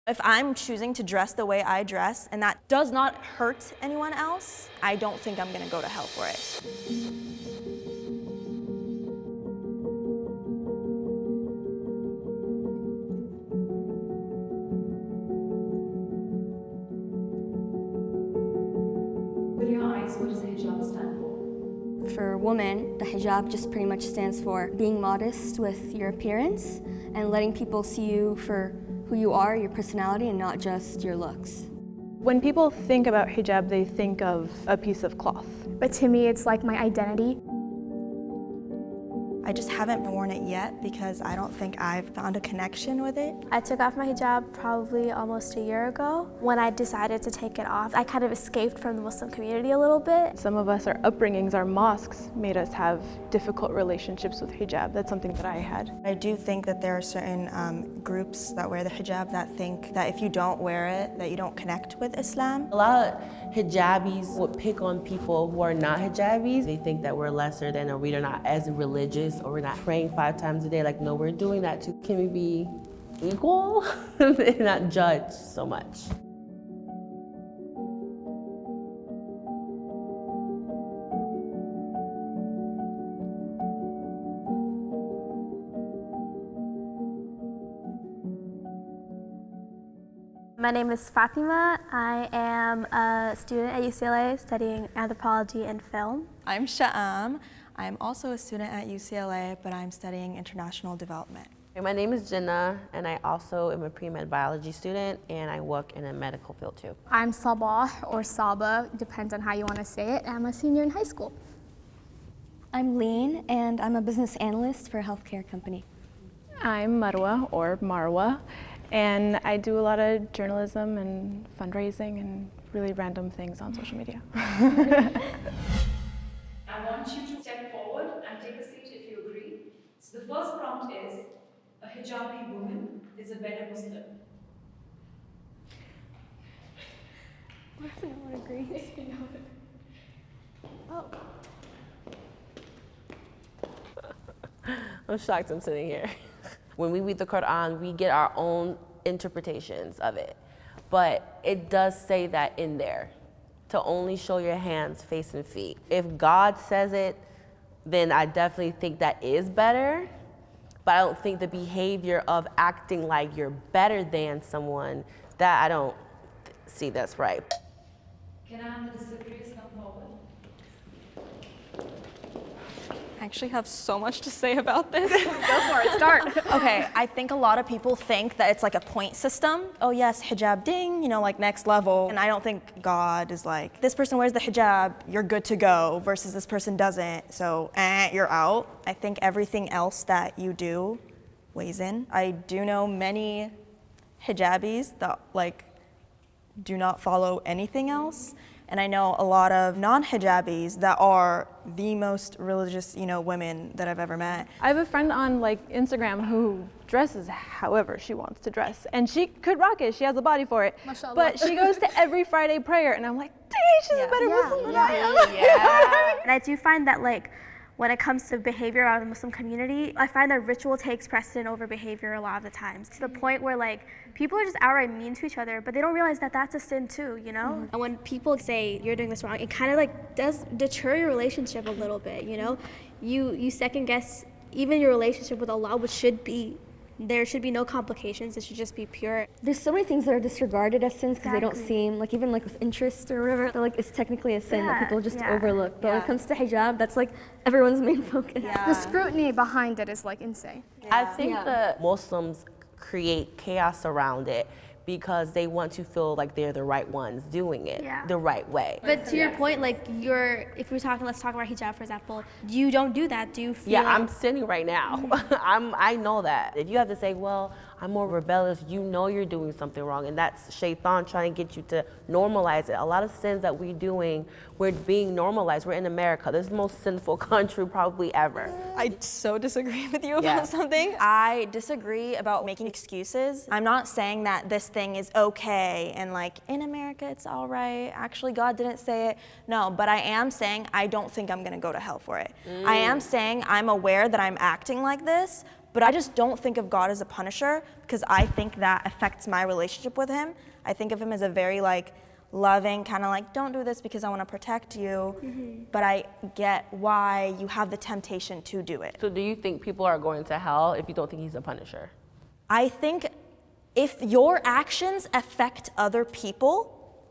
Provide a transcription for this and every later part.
If I'm choosing to dress the way I dress and that does not hurt anyone else, I don't think I'm gonna go to hell for it. In your eyes, what does the hijab stand for? For women, the hijab just pretty much stands for being modest with your appearance and letting people see you for who you are, your personality, and not just your looks. When people think about hijab, they think of a piece of cloth. But to me, it's like my identity. I just haven't worn it yet because I don't think I've found a connection with it. I took off my hijab probably almost a year ago. When I decided to take it off, I kind of escaped from the Muslim community a little bit. Some of us, our upbringings, our mosques made us have difficult relationships with hijab. That's something that I had. I do think that there are certain groups that wear the hijab that think that if you don't wear it, that you don't connect with Islam. A lot of hijabis would pick on people who are not hijabis. They think that we're lesser than, or we're not as religious, or we're not praying 5 times a day. Like, no, we're doing that too. Can we be equal and not judge so much? My name is Fatima. I am a student at UCLA studying anthropology and film. I'm Sha'am. I'm also a student at UCLA, but I'm studying international development. My name is Jinnah, and I also am a pre-med biology student, and I work in a medical field too. I'm Sabah, or Saba, depends on how you want to say it. I'm a senior in high school. I'm Lean, and I'm a business analyst for a healthcare company. I'm Marwa, or Marwa, and I do a lot of journalism and fundraising and really random things on social media. I want you to step forward and take a seat if you agree. So the first prompt is, a hijabi woman is a better Muslim. What if no one agrees? Oh. I'm shocked I'm sitting here. When we read the Quran, we get our own interpretations of it. But it does say that in there, to only show your hands, face, and feet. If God says it, then I definitely think that is better. But I don't think the behavior of acting like you're better than someone, that I don't see that's right. Can I have the disagrees come forward? I actually have so much to say about this. Go for it, start. Okay, I think a lot of people think that it's like a point system. Oh yes, hijab ding, you know, like next level. And I don't think God is like, this person wears the hijab, you're good to go, versus this person doesn't, so you're out. I think everything else that you do weighs in. I do know many hijabis that like do not follow anything else. And I know a lot of non-hijabis that are the most religious, you know, women that I've ever met. I have a friend on like Instagram who dresses however she wants to dress, and she could rock it. She has a body for it. Mashallah. But she goes to every Friday prayer, and I'm like, dang, she's a better Muslim than I am. Yeah. And I do find that like when it comes to behavior out of the Muslim community, I find that ritual takes precedent over behavior a lot of the times, to the point where like people are just outright mean to each other, but they don't realize that that's a sin too, you know? And when people say you're doing this wrong, it kind of like does deter your relationship a little bit, you know? You second guess even your relationship with Allah, which should be, there should be no complications, it should just be pure. There's so many things that are disregarded as sins because they don't Exactly. seem, like even like with interest or whatever, they're like it's technically a sin that Yeah, people just yeah. overlook. But when Yeah. it comes to hijab, that's like everyone's main focus. The scrutiny behind it is like insane. I think Yeah. the Muslims create chaos around it because they want to feel like they're the right ones doing it Yeah. the right way. But to your point, like if we're talking, let's talk about hijab, for example, you don't do that, do you feel Yeah, like, I'm sitting right now. I know that. If you have to say, well, I'm more rebellious, you know you're doing something wrong, and that's shaitan trying to get you to normalize it. A lot of sins that we're doing, we're being normalized. We're in America. This is the most sinful country probably ever. I so disagree with you about Yeah. something. I disagree about making excuses. I'm not saying that this thing is okay and like in America it's all right. Actually, God didn't say it. No, but I am saying I don't think I'm gonna go to hell for it. I am saying I'm aware that I'm acting like this, but I just don't think of God as a punisher because I think that affects my relationship with him. I think of him as a very like loving, kind of like, don't do this because I want to protect you, but I get why you have the temptation to do it. So do you think people are going to hell if you don't think he's a punisher? I think if your actions affect other people,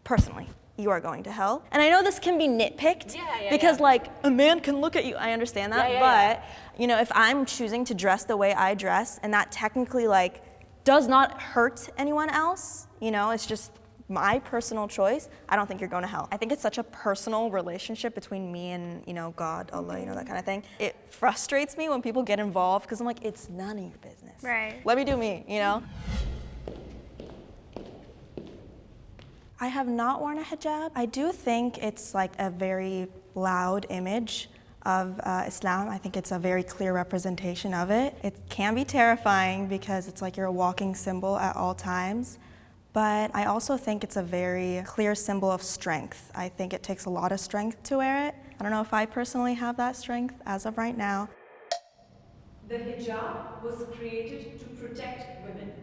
personally, you are going to hell. And I know this can be nitpicked because like a man can look at you, I understand that, but you know, if I'm choosing to dress the way I dress and that technically like does not hurt anyone else, you know, it's just my personal choice, I don't think you're going to hell. I think it's such a personal relationship between me and, you know, God, Allah, you know, that kind of thing. It frustrates me when people get involved because I'm like, it's none of your business. Right. Let me do me, you know? I have not worn a hijab. I do think it's like a very loud image of Islam. I think it's a very clear representation of it. It can be terrifying because it's like you're a walking symbol at all times. But I also think it's a very clear symbol of strength. I think it takes a lot of strength to wear it. I don't know if I personally have that strength as of right now. The hijab was created to protect women.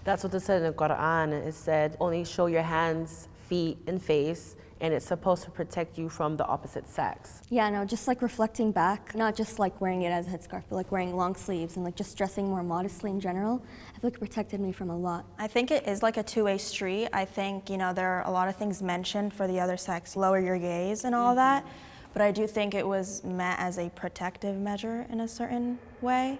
That's what it said in the Quran. It said, only show your hands, feet, and face, and it's supposed to protect you from the opposite sex. Yeah, no, just like reflecting back, not just like wearing it as a headscarf, but like wearing long sleeves and like just dressing more modestly in general, I feel like it protected me from a lot. I think it is like a two-way street. I think, you know, there are a lot of things mentioned for the other sex, lower your gaze and all that, but I do think it was meant as a protective measure in a certain way.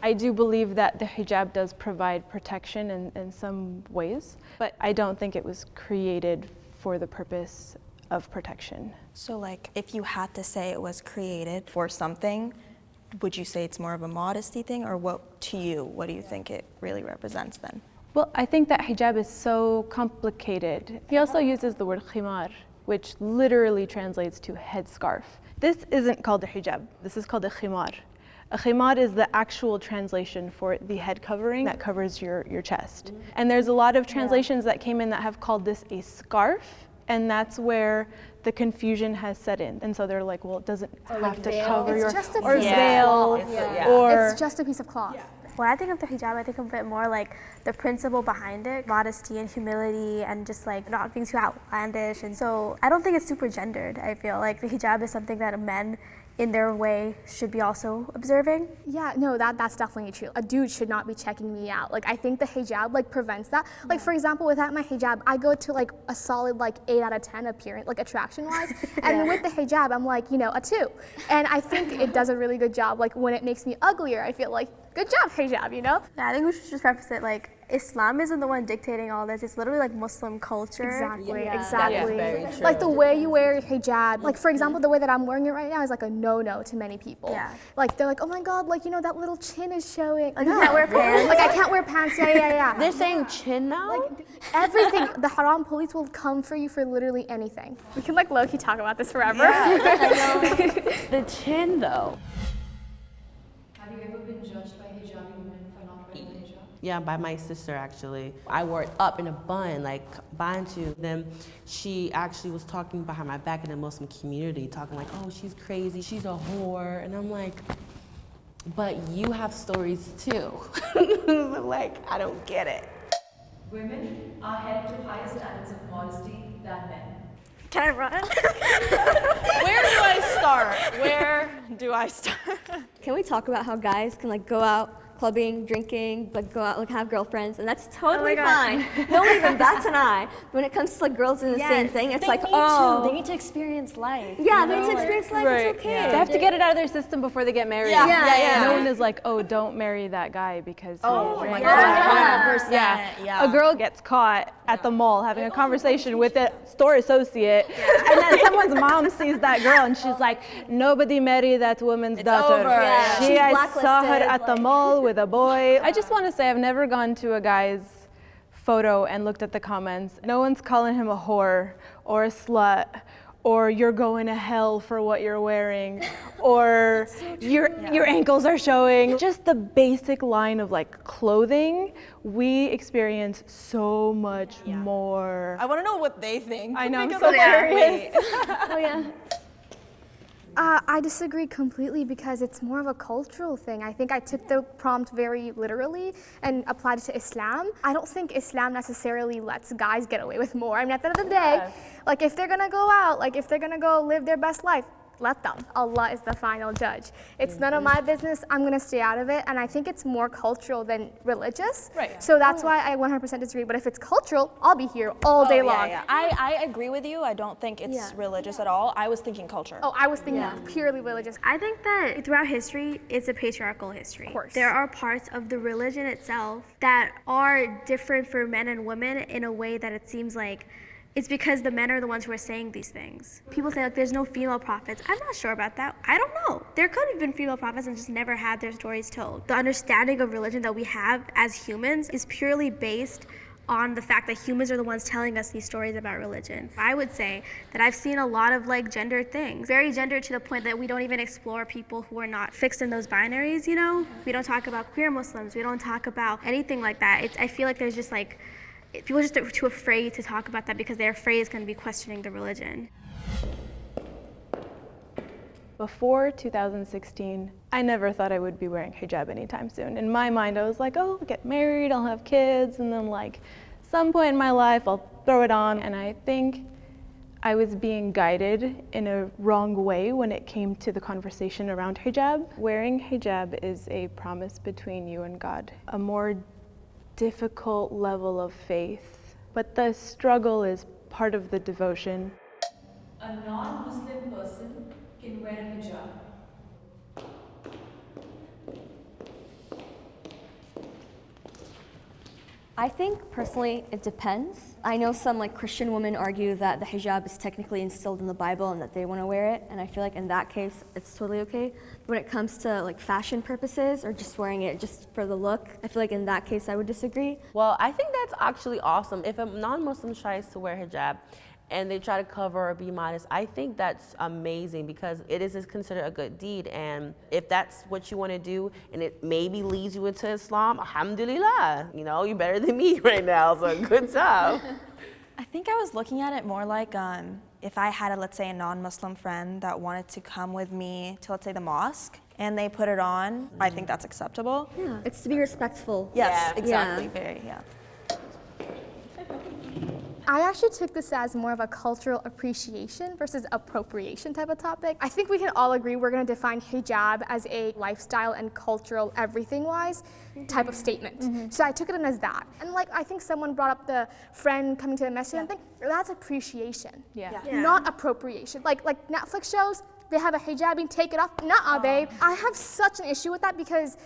I do believe that the hijab does provide protection in some ways, but I don't think it was created for the purpose of protection. So like, if you had to say it was created for something, would you say it's more of a modesty thing, or what do you think it really represents then? Well, I think that hijab is so complicated. He also uses the word khimar, which literally translates to headscarf. This isn't called a hijab, this is called a khimar. A khimar is the actual translation for the head covering that covers your chest. And there's a lot of translations that came in that have called this a scarf, and that's where the confusion has set in. And so they're like, well, it doesn't have to cover your, or veil, or... It's just a piece of cloth. When I think of the hijab, I think of it more like the principle behind it, modesty and humility and just like not being too outlandish. And so I don't think it's super gendered. I feel like the hijab is something that men in their way should be also observing. Yeah, no, that's definitely true. A dude should not be checking me out. Like, I think the hijab like prevents that. Like, for example, without my hijab, I go to like a solid like 8 out of 10 appearance, like attraction-wise. And then with the hijab, I'm like, you know, a 2. And I think it does a really good job. Like when it makes me uglier, I feel like, good job, hijab, you know? Yeah, I think we should just preface it like, Islam isn't the one dictating all this. It's literally like Muslim culture. Exactly, Yeah. exactly. That is very true. Like the way you wear your hijab, like for example, the way that I'm wearing it right now is like a no-no to many people. Yeah. Like they're like, oh my God, like, you know, that little chin is showing. Like you can't wear pants. Like I can't wear pants, yeah. They're saying chin now? Like everything, the haram police will come for you for literally anything. We can like low-key talk about this forever. The chin though. Have you ever been judged by hijabi women for not wearing the hijab? Yeah, by my sister actually. I wore it up in a bun, like bantu. Then she actually was talking behind my back in the Muslim community, talking like, oh, she's crazy, she's a whore. And I'm like, but you have stories too. Like, I don't get it. Women are held to higher standards of modesty than men. Can I run? Where do I start? Where do I start? Can we talk about how guys can like go out clubbing, drinking, like go out, like have girlfriends, and that's totally fine. No, even that's an eye. When it comes to like girls doing the same thing, it's like, oh, They need to experience life. yeah, they need to experience life. It's okay. They have to get it out of their system before they get married. Yeah. No one is like, oh, don't marry that guy because Oh he my Yeah. God, 100%. Yeah. A girl gets caught at the mall having a conversation with a store associate, and then someone's mom sees that girl and she's like, nobody marry that woman's daughter. over. Yeah. She's I saw her blacklisted, at the mall with a boy. I just want to say I've never gone to a guy's photo and looked at the comments. No one's calling him a whore or a slut or you're going to hell for what you're wearing, or your ankles are showing. Just the basic line of like clothing, we experience so much more. I want to know what they think. I know, I'm so curious. Oh yeah. I disagree completely because it's more of a cultural thing. I think I took the prompt very literally and applied it to Islam. I don't think Islam necessarily lets guys get away with more. I mean, at the end of the day, like if they're gonna go out, like if they're gonna go live their best life, let them. Allah is the final judge. It's none of my business. I'm gonna stay out of it. And I think it's more cultural than religious. Right. So that's why I 100% disagree. But if it's cultural, I'll be here all day long. Yeah. I agree with you. I don't think it's religious at all. I was thinking culture. Oh, I was thinking purely religious. I think that throughout history, it's a patriarchal history. Of course. There are parts of the religion itself that are different for men and women in a way that it seems like it's because the men are the ones who are saying these things. People say like there's no female prophets. I'm not sure about that. I don't know. There could have been female prophets and just never had their stories told. The understanding of religion that we have as humans is purely based on the fact that humans are the ones telling us these stories about religion. I would say that I've seen a lot of like gendered things, very gendered to the point that we don't even explore people who are not fixed in those binaries, you know? We don't talk about queer Muslims. We don't talk about anything like that. I feel like there's just like, people are just too afraid to talk about that because they're afraid it's going to be questioning the religion. Before 2016, I never thought I would be wearing hijab anytime soon. In my mind, I was like, oh, I'll get married, I'll have kids, and then like some point in my life, I'll throw it on. And I think I was being guided in a wrong way when it came to the conversation around hijab. Wearing hijab is a promise between you and God, a more difficult level of faith, but the struggle is part of the devotion. A non-Muslim person can wear a hijab. I think personally it depends. I know some like Christian women argue that the hijab is technically instilled in the Bible and that they want to wear it, and I feel like in that case it's totally okay. But when it comes to like fashion purposes or just wearing it just for the look, I feel like in that case I would disagree. Well, I think that's actually awesome. If a non-Muslim tries to wear hijab and they try to cover or be modest, I think that's amazing because it is considered a good deed. And if that's what you want to do and it maybe leads you into Islam, alhamdulillah, you know, you're better than me right now, so good job. I think I was looking at it more like if I had, let's say, a non-Muslim friend that wanted to come with me to, let's say, the mosque, and they put it on, I think that's acceptable. Yeah, it's to be respectful. Yes, Yeah. exactly, Yeah. I actually took this as more of a cultural appreciation versus appropriation type of topic. I think we can all agree we're going to define hijab as a lifestyle and cultural everything-wise type of statement. So I took it in as that. And like I think someone brought up the friend coming to the masjid and think that's appreciation, not appropriation. Like Netflix shows, they have a hijabi, take it off. Nuh-uh, babe. I have such an issue with that because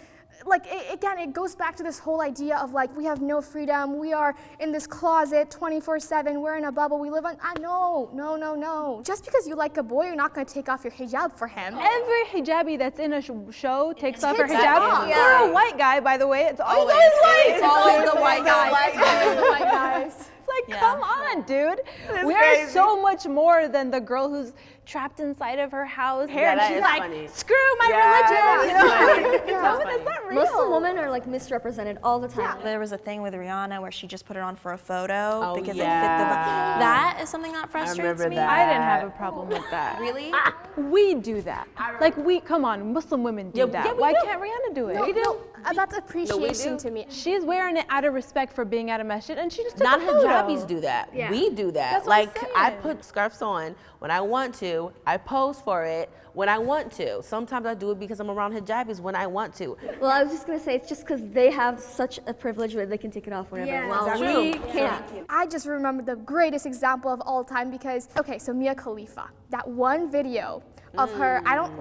like, again, it goes back to this whole idea of like, we have no freedom, we are in this closet 24/7, we're in a bubble, we live on, no. Just because you like a boy, you're not gonna take off your hijab for him. Every hijabi that's in a show takes off her Takes hijab. off. For a white guy, by the way, it's always white. It's always the white guy. Always the white guys. It's like, come on, dude. We are so much more than the girl who's trapped inside of her house. And she's like, funny. screw my religion. You know? That's That's not real. Muslim women are like misrepresented all the time. There was a thing with Rihanna where she just put it on for a photo Oh, because yeah. it fit the vibe. That is something that frustrates remember me. that. I didn't have a problem with that. Really? We do that. Like, come on, Muslim women do that. yeah, we Why do. can't Rihanna do it? No, that's appreciation to me. She's wearing it out of respect for being at a masjid, and she just took a Non-hijabis photo. do that. Yeah. We do that. That's what I'm Like, I saying. put scarves on when I want to. I pose for it when I want to. Sometimes I do it because I'm around hijabis when I want to. Well, I was just gonna say it's just because they have such a privilege where they can take it off whenever. Yeah, Well, that's we true. can't. I just remember the greatest example of all time because, okay, so Mia Khalifa, that one video of her, I don't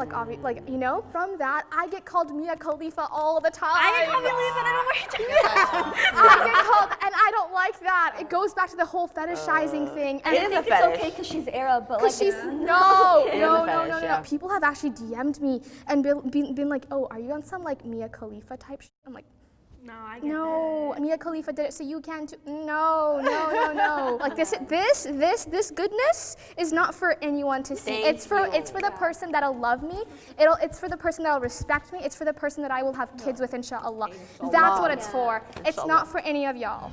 from that, I get called Mia Khalifa all the time. I get called Mia Khalifa and I don't wear hijab. I get called, and I don't like that. It goes back to the whole fetishizing thing. And It I is think a it's fetish. okay because she's Arab, but like Because she's, it's, no. yeah. People have actually DM'd me and been like, oh, are you on some like Mia Khalifa type shit? I'm like, No, I get No, Mia Khalifa did it, so you can too. No, no, no, no. Like this goodness is not for anyone to see. It's for the person that'll love me. It's for the person that'll respect me. It's for the person that I will have kids with, inshallah. That's what it's for. It's not for any of y'all.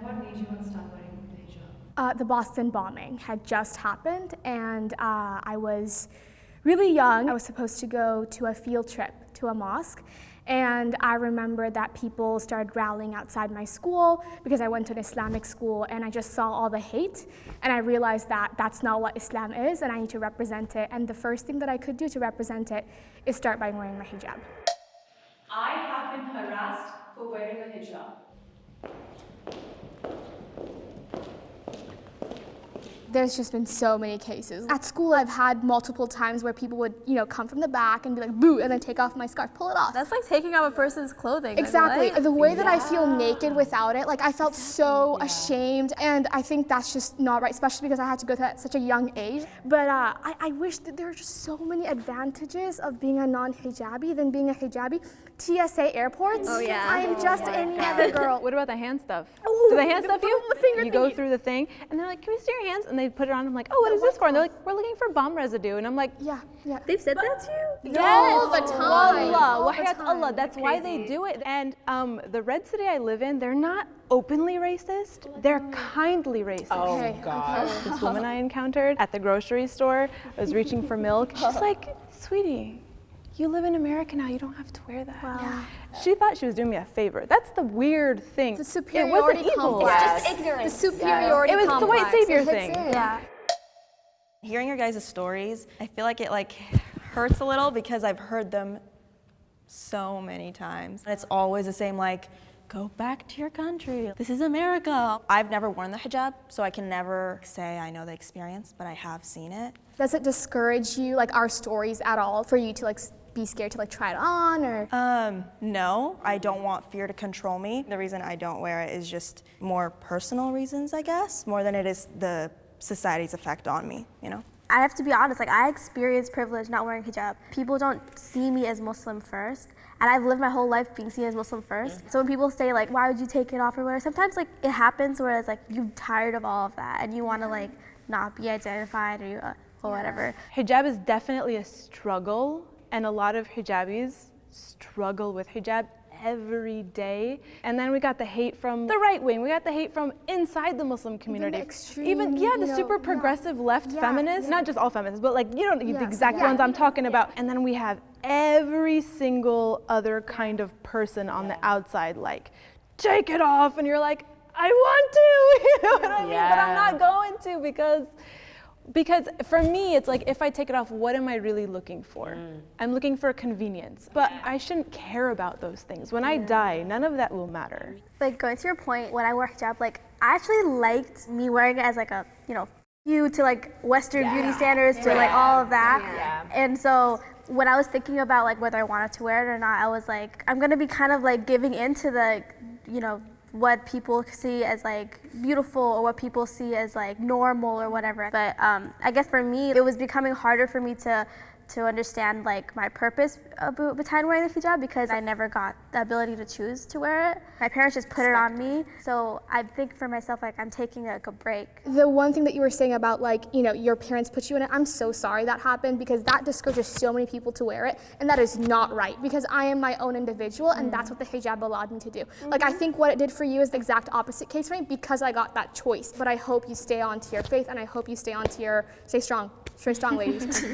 What made you want to start wearing the hijab? The Boston bombing had just happened, and I was really young. I was supposed to go to a field trip to a mosque, and I remember that people started rallying outside my school because I went to an Islamic school, and I just saw all the hate, and I realized that that's not what Islam is, and I need to represent it. And the first thing that I could do to represent it is start by wearing my hijab. I have been harassed for wearing a hijab. There's just been so many cases. At school, I've had multiple times where people would, come from the back and be like, boo, and then take off my scarf, pull it off. That's like taking off a person's clothing. Exactly. Like, what? The way that I feel naked without it, like I felt so ashamed, and I think that's just not right, especially because I had to go through that at such a young age. But I wish that there were just so many advantages of being a non-hijabi than being a hijabi. TSA airports, I'm just any other girl. What about the hand stuff? Ooh, Do they hand stuff you? the finger You go thingy. through the thing, and they're like, "Can we see your hands?" And they put it on. I'm like, "Oh, what is this for?" And they're like, "We're looking for bomb residue." And I'm like, Yeah. They've said that to you? All the time. Wallah, All the wahayat Allah. time. That's why they do it. And the red city I live in, they're not openly racist. They're kindly racist. Okay. This woman I encountered at the grocery store, I was reaching for milk. She's like, "Sweetie, you live in America now. You don't have to wear that." Wow. She thought she was doing me a favor. That's the weird thing. The superiority it wasn't evil. complex. It's just ignorance. The superiority It was the complex. white savior It hits thing. in. Yeah. Hearing your guys' stories, I feel like it hurts a little because I've heard them so many times. And it's always the same, like, go back to your country. This is America. I've never worn the hijab, so I can never say I know the experience, but I have seen it. Does it discourage you, like our stories at all, for you to like be scared to like try it on, or? No, I don't want fear to control me. The reason I don't wear it is just more personal reasons, I guess, more than it is the society's effect on me, I have to be honest, like I experienced privilege not wearing hijab. People don't see me as Muslim first, and I've lived my whole life being seen as Muslim first. So when people say like, why would you take it off or whatever, sometimes like it happens where it's like you're tired of all of that and you want to like not be identified or whatever. Hijab is definitely a struggle, and a lot of hijabis struggle with hijab every day. And then we got the hate from the right wing, we got the hate from inside the Muslim community. the extreme, the super progressive left feminists, not just all feminists, but like, the exact yeah. ones I'm talking about. And then we have every single other kind of person on the outside, like, take it off, and you're like, I want to, you know what I mean? But I'm not going to because for me, it's like, if I take it off, what am I really looking for? I'm looking for convenience, but I shouldn't care about those things. When I die, none of that will matter. Like going to your point, when I wore hijab, like I actually liked me wearing it as like a, view to like Western beauty standards to like all of that. And so when I was thinking about like whether I wanted to wear it or not, I was like, I'm gonna be kind of like giving into the, what people see as like beautiful or what people see as like normal or whatever. But I guess for me, it was becoming harder for me to understand like my purpose behind wearing the hijab because I never got the ability to choose to wear it. My parents just put it on me. So I think for myself, like I'm taking like a break. The one thing that you were saying about like, your parents put you in it, I'm so sorry that happened because that discourages so many people to wear it, and that is not right because I am my own individual and that's what the hijab allowed me to do. Like I think what it did for you is the exact opposite case for me because I got that choice. But I hope you stay on to your faith and I hope you stay strong, ladies.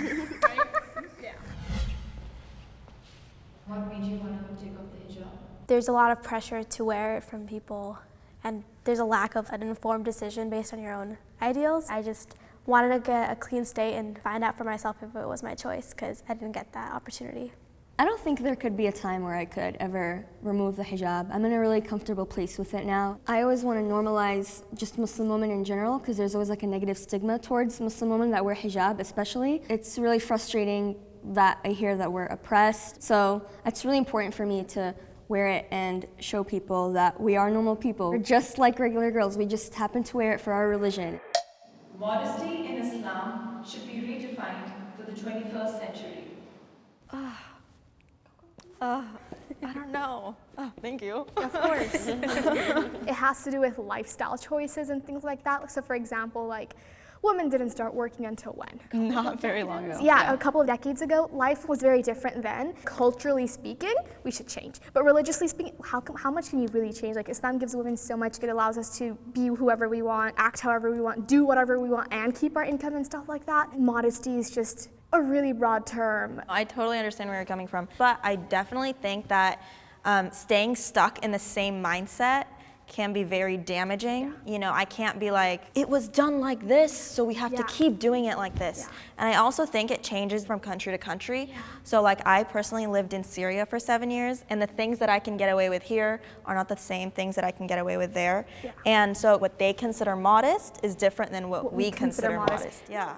What made you want to take off the hijab? There's a lot of pressure to wear it from people, and there's a lack of an informed decision based on your own ideals. I just wanted to get a clean slate and find out for myself if it was my choice because I didn't get that opportunity. I don't think there could be a time where I could ever remove the hijab. I'm in a really comfortable place with it now. I always want to normalize just Muslim women in general because there's always like a negative stigma towards Muslim women that wear hijab especially. It's really frustrating that I hear that we're oppressed. So it's really important for me to wear it and show people that we are normal people. We're just like regular girls. We just happen to wear it for our religion. Modesty in Islam should be redefined for the 21st century. I don't know. Oh, thank you. Of course. It has to do with lifestyle choices and things like that. So for example, like women didn't start working until when? Not very long ago. Yeah, a couple of decades ago, life was very different then. Culturally speaking, we should change. But religiously speaking, how much can you really change? Like Islam gives women so much. It allows us to be whoever we want, act however we want, do whatever we want, and keep our income and stuff like that. Modesty is just a really broad term. I totally understand where you're coming from, but I definitely think that staying stuck in the same mindset can be very damaging. You know, I can't be like, it was done like this, so we have to keep doing it like this. And I also think it changes from country to country. So like I personally lived in Syria for 7 years, and the things that I can get away with here are not the same things that I can get away with there. And so what they consider modest is different than what we consider modest. Yeah.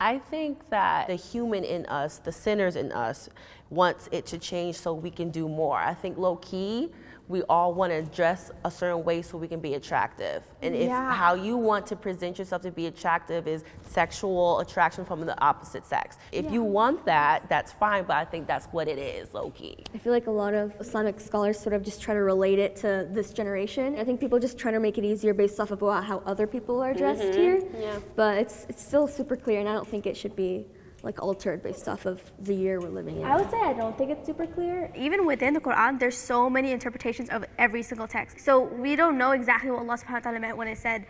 I think that the human in us, the sinners in us, wants it to change so we can do more. I think low key, we all want to dress a certain way so we can be attractive. And if how you want to present yourself to be attractive is sexual attraction from the opposite sex. If you want that, that's fine, but I think that's what it is, low key. I feel like a lot of Islamic scholars sort of just try to relate it to this generation. I think people just try to make it easier based off of how other people are dressed here. But it's still super clear, and I don't think it should be like altered based off of the year we're living in. I would say I don't think it's super clear. Even within the Quran, there's so many interpretations of every single text. So we don't know exactly what Allah subhanahu wa ta'ala meant when it said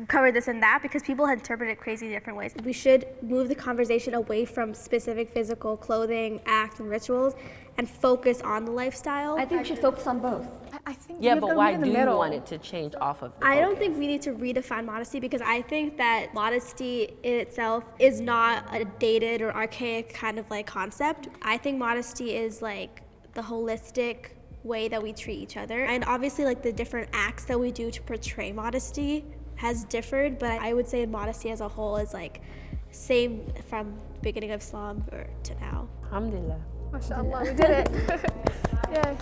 cover this and that, because people had interpreted it crazy different ways. We should move the conversation away from specific physical clothing, acts, and rituals and focus on the lifestyle. I think we should focus on both. I think Yeah, you've but got to why meet in do the you middle. want it to change off of the I don't focus? think we need to redefine modesty, because I think that modesty in itself is not a dated or archaic kind of like concept. I think modesty is like the holistic way that we treat each other. And obviously like the different acts that we do to portray modesty has differed, but I would say modesty as a whole is like same from the beginning of Islam to now. Alhamdulillah. MashaAllah, we did it. Yeah.